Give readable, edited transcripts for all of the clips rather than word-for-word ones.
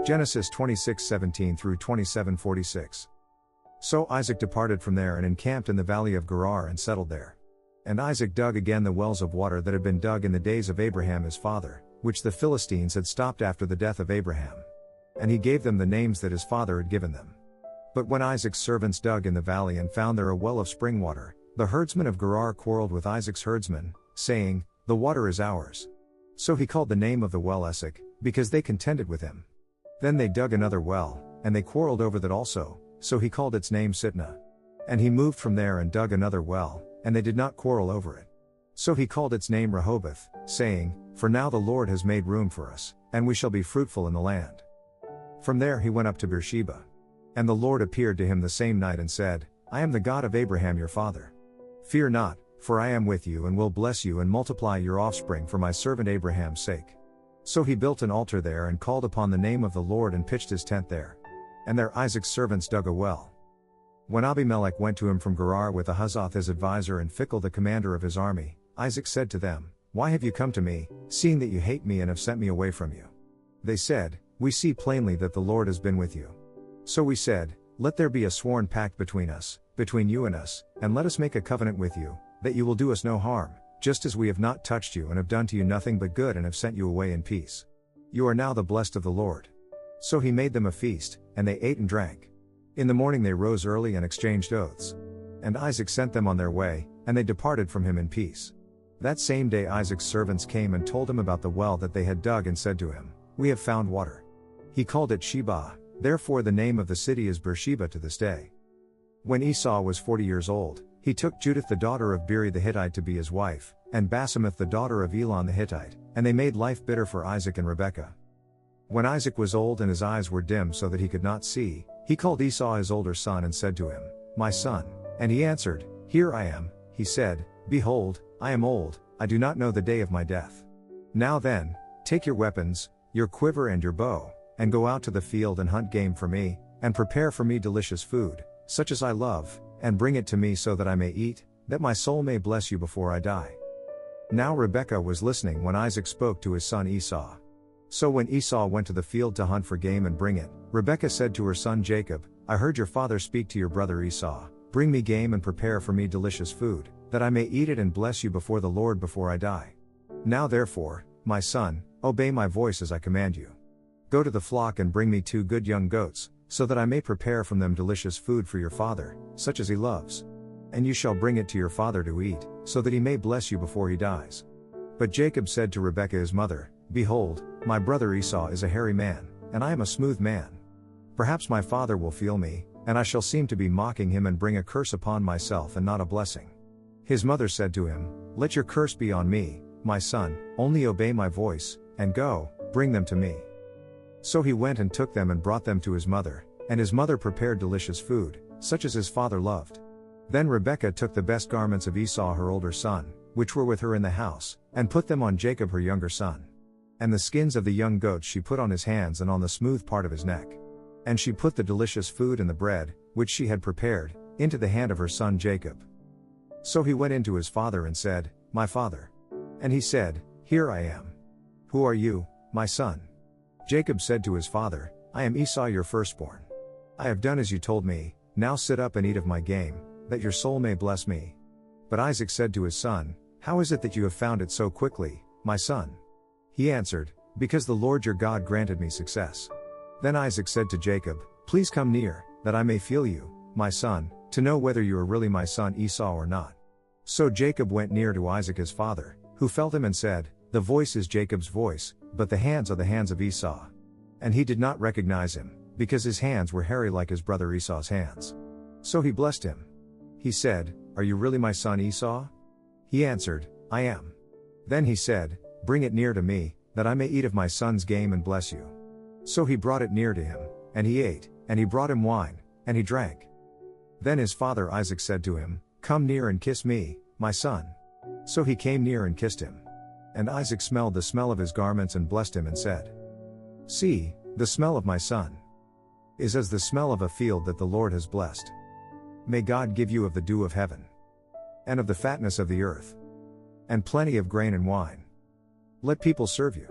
Genesis 26:17 through 27:46. So Isaac departed from there and encamped in the valley of Gerar and settled there. And Isaac dug again the wells of water that had been dug in the days of Abraham his father, which the Philistines had stopped after the death of Abraham. And he gave them the names that his father had given them. But when Isaac's servants dug in the valley and found there a well of spring water, the herdsmen of Gerar quarreled with Isaac's herdsmen, saying, "The water is ours." So he called the name of the well Esek, because they contended with him. Then they dug another well, and they quarreled over that also, so he called its name Sitnah. And he moved from there and dug another well, and they did not quarrel over it. So he called its name Rehoboth, saying, "For now the Lord has made room for us, and we shall be fruitful in the land." From there he went up to Beersheba. And the Lord appeared to him the same night and said, "I am the God of Abraham your father. Fear not, for I am with you and will bless you and multiply your offspring for my servant Abraham's sake." So he built an altar there and called upon the name of the Lord and pitched his tent there. And there Isaac's servants dug a well. When Abimelech went to him from Gerar with Ahuzzath his advisor and Phicol the commander of his army, Isaac said to them, "Why have you come to me, seeing that you hate me and have sent me away from you?" They said, "We see plainly that the Lord has been with you." So we said, "Let there be a sworn pact between us, between you and us, and let us make a covenant with you, that you will do us no harm, just as we have not touched you and have done to you nothing but good and have sent you away in peace. You are now the blessed of the Lord." So he made them a feast, and they ate and drank. In the morning they rose early and exchanged oaths. And Isaac sent them on their way, and they departed from him in peace. That same day Isaac's servants came and told him about the well that they had dug and said to him, "We have found water." He called it Sheba, therefore the name of the city is Beersheba to this day. When Esau was 40 years old, he took Judith the daughter of Beeri the Hittite to be his wife, and Basemath the daughter of Elon the Hittite, and they made life bitter for Isaac and Rebekah. When Isaac was old and his eyes were dim so that he could not see, he called Esau his older son and said to him, "My son." And he answered, "Here I am." He said, "Behold, I am old, I do not know the day of my death. Now then, take your weapons, your quiver and your bow, and go out to the field and hunt game for me, and prepare for me delicious food, such as I love, and bring it to me so that I may eat, that my soul may bless you before I die." Now Rebekah was listening when Isaac spoke to his son Esau. So when Esau went to the field to hunt for game and bring it, Rebekah said to her son Jacob, "I heard your father speak to your brother Esau, bring me game and prepare for me delicious food, that I may eat it and bless you before the Lord before I die. Now therefore, my son, obey my voice as I command you. Go to the flock and bring me 2 good young goats, so that I may prepare from them delicious food for your father, such as he loves. And you shall bring it to your father to eat, so that he may bless you before he dies." But Jacob said to Rebekah his mother, "Behold, my brother Esau is a hairy man, and I am a smooth man. Perhaps my father will feel me, and I shall seem to be mocking him and bring a curse upon myself and not a blessing." His mother said to him, "Let your curse be on me, my son, only obey my voice, and go, bring them to me." So he went and took them and brought them to his mother, and his mother prepared delicious food, such as his father loved. Then Rebekah took the best garments of Esau her older son, which were with her in the house, and put them on Jacob her younger son. And the skins of the young goats she put on his hands and on the smooth part of his neck. And she put the delicious food and the bread, which she had prepared, into the hand of her son Jacob. So he went in to his father and said, "My father." And he said, "Here I am." "Who are you, my son?" Jacob said to his father, "I am Esau your firstborn. I have done as you told me, now sit up and eat of my game, that your soul may bless me." But Isaac said to his son, "How is it that you have found it so quickly, my son?" He answered, "Because the Lord your God granted me success." Then Isaac said to Jacob, "Please come near, that I may feel you, my son, to know whether you are really my son Esau or not." So Jacob went near to Isaac his father, who felt him and said, "The voice is Jacob's voice, but the hands are the hands of Esau." And he did not recognize him, because his hands were hairy like his brother Esau's hands. So he blessed him. He said, "Are you really my son Esau?" He answered, "I am." Then he said, "Bring it near to me, that I may eat of my son's game and bless you." So he brought it near to him, and he ate, and he brought him wine, and he drank. Then his father Isaac said to him, "Come near and kiss me, my son." So he came near and kissed him. And Isaac smelled the smell of his garments and blessed him and said, "See, the smell of my son is as the smell of a field that the Lord has blessed. May God give you of the dew of heaven, and of the fatness of the earth, and plenty of grain and wine. Let people serve you,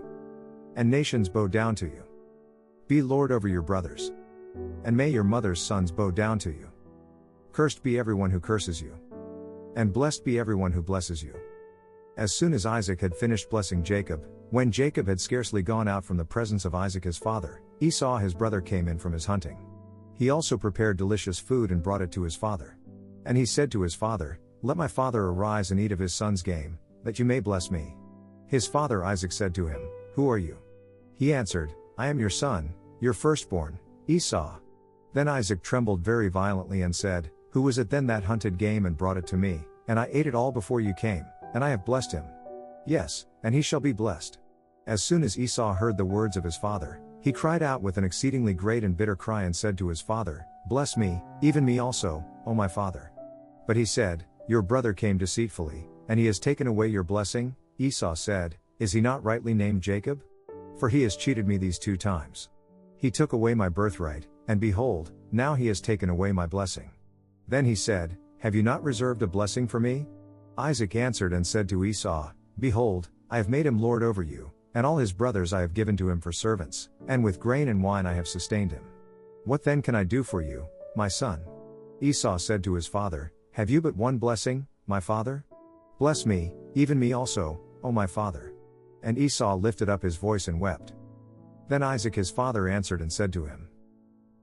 and nations bow down to you. Be lord over your brothers. And may your mother's sons bow down to you. Cursed be everyone who curses you. And blessed be everyone who blesses you. As soon as Isaac had finished blessing Jacob, when Jacob had scarcely gone out from the presence of Isaac his father, Esau his brother came in from his hunting. He also prepared delicious food and brought it to his father. And he said to his father, Let my father arise and eat of his son's game, that you may bless me. His father Isaac said to him, Who are you? He answered, I am your son, your firstborn, Esau. Then Isaac trembled very violently and said, Who was it then that hunted game and brought it to me, and I ate it all before you came, and I have blessed him? Yes, and he shall be blessed. As soon as Esau heard the words of his father, he cried out with an exceedingly great and bitter cry and said to his father, Bless me, even me also, O my father. But he said, Your brother came deceitfully, and he has taken away your blessing. Esau said, Is he not rightly named Jacob? For he has cheated me these 2 times. He took away my birthright, and behold, now he has taken away my blessing. Then he said, Have you not reserved a blessing for me? Isaac answered and said to Esau, Behold, I have made him lord over you, and all his brothers I have given to him for servants, and with grain and wine I have sustained him. What then can I do for you, my son? Esau said to his father, Have you but one blessing, my father? Bless me, even me also, O my father. And Esau lifted up his voice and wept. Then Isaac his father answered and said to him,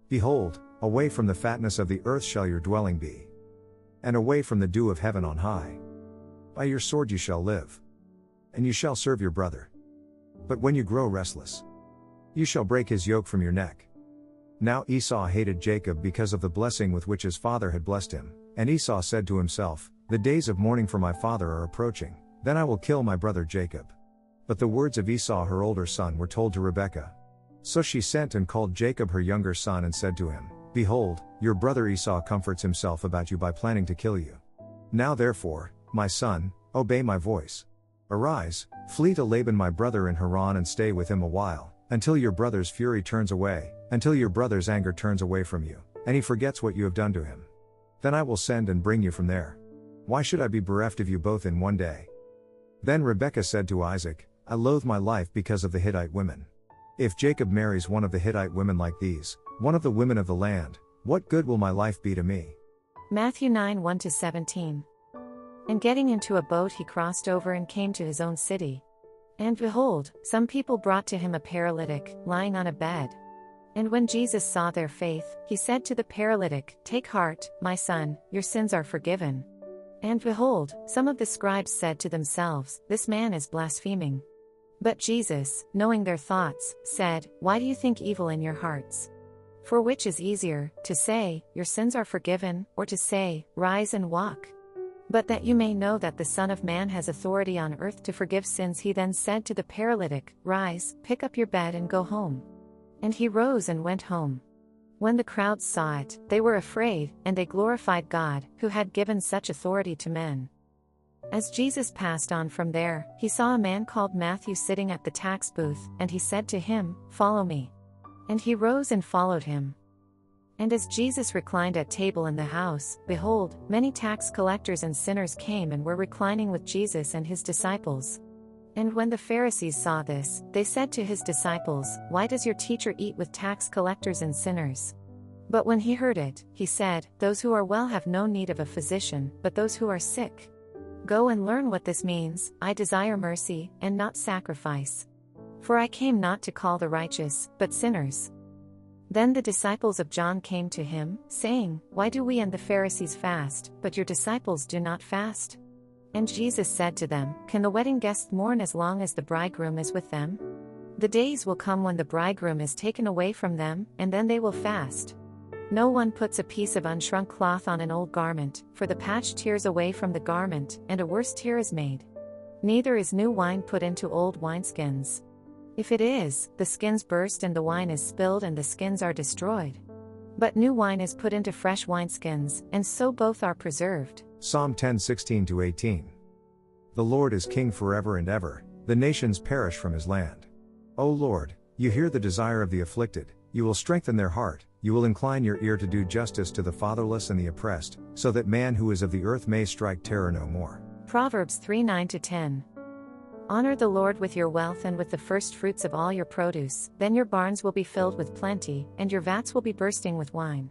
Behold, away from the fatness of the earth shall your dwelling be, and away from the dew of heaven on high. By your sword you shall live, and you shall serve your brother. But when you grow restless, you shall break his yoke from your neck. Now Esau hated Jacob because of the blessing with which his father had blessed him, and Esau said to himself, The days of mourning for my father are approaching, then I will kill my brother Jacob. But the words of Esau her older son were told to Rebekah. So she sent and called Jacob her younger son and said to him, Behold, your brother Esau comforts himself about you by planning to kill you. Now therefore, my son, obey my voice. Arise, flee to Laban my brother in Haran and stay with him a while, until your brother's fury turns away, until your brother's anger turns away from you, and he forgets what you have done to him. Then I will send and bring you from there. Why should I be bereft of you both in one day? Then Rebekah said to Isaac, I loathe my life because of the Hittite women. If Jacob marries one of the Hittite women like these, one of the women of the land, what good will my life be to me? Matthew 9 1-17. And getting into a boat he crossed over and came to his own city. And behold, some people brought to him a paralytic, lying on a bed. And when Jesus saw their faith, he said to the paralytic, Take heart, my son, your sins are forgiven. And behold, some of the scribes said to themselves, This man is blaspheming. But Jesus, knowing their thoughts, said, Why do you think evil in your hearts? For which is easier, to say, Your sins are forgiven, or to say, Rise and walk? But that you may know that the Son of Man has authority on earth to forgive sins, he then said to the paralytic, Rise, pick up your bed and go home. And he rose and went home. When the crowds saw it, they were afraid, and they glorified God, who had given such authority to men. As Jesus passed on from there, he saw a man called Matthew sitting at the tax booth, and he said to him, Follow me. And he rose and followed him. And as Jesus reclined at table in the house, behold, many tax collectors and sinners came and were reclining with Jesus and his disciples. And when the Pharisees saw this, they said to his disciples, Why does your teacher eat with tax collectors and sinners? But when he heard it, he said, Those who are well have no need of a physician, but those who are sick. Go and learn what this means, I desire mercy, and not sacrifice. For I came not to call the righteous, but sinners. Then the disciples of John came to him, saying, Why do we and the Pharisees fast, but your disciples do not fast? And Jesus said to them, Can the wedding guests mourn as long as the bridegroom is with them? The days will come when the bridegroom is taken away from them, and then they will fast. No one puts a piece of unshrunk cloth on an old garment, for the patch tears away from the garment, and a worse tear is made. Neither is new wine put into old wineskins. If it is, the skins burst and the wine is spilled and the skins are destroyed. But new wine is put into fresh wineskins, and so both are preserved. Psalm 10:16-18. The Lord is king forever and ever, the nations perish from his land. O Lord, you hear the desire of the afflicted, you will strengthen their heart, you will incline your ear to do justice to the fatherless and the oppressed, so that man who is of the earth may strike terror no more. Proverbs 3 9-10. Honor the Lord with your wealth and with the first fruits of all your produce, then your barns will be filled with plenty, and your vats will be bursting with wine.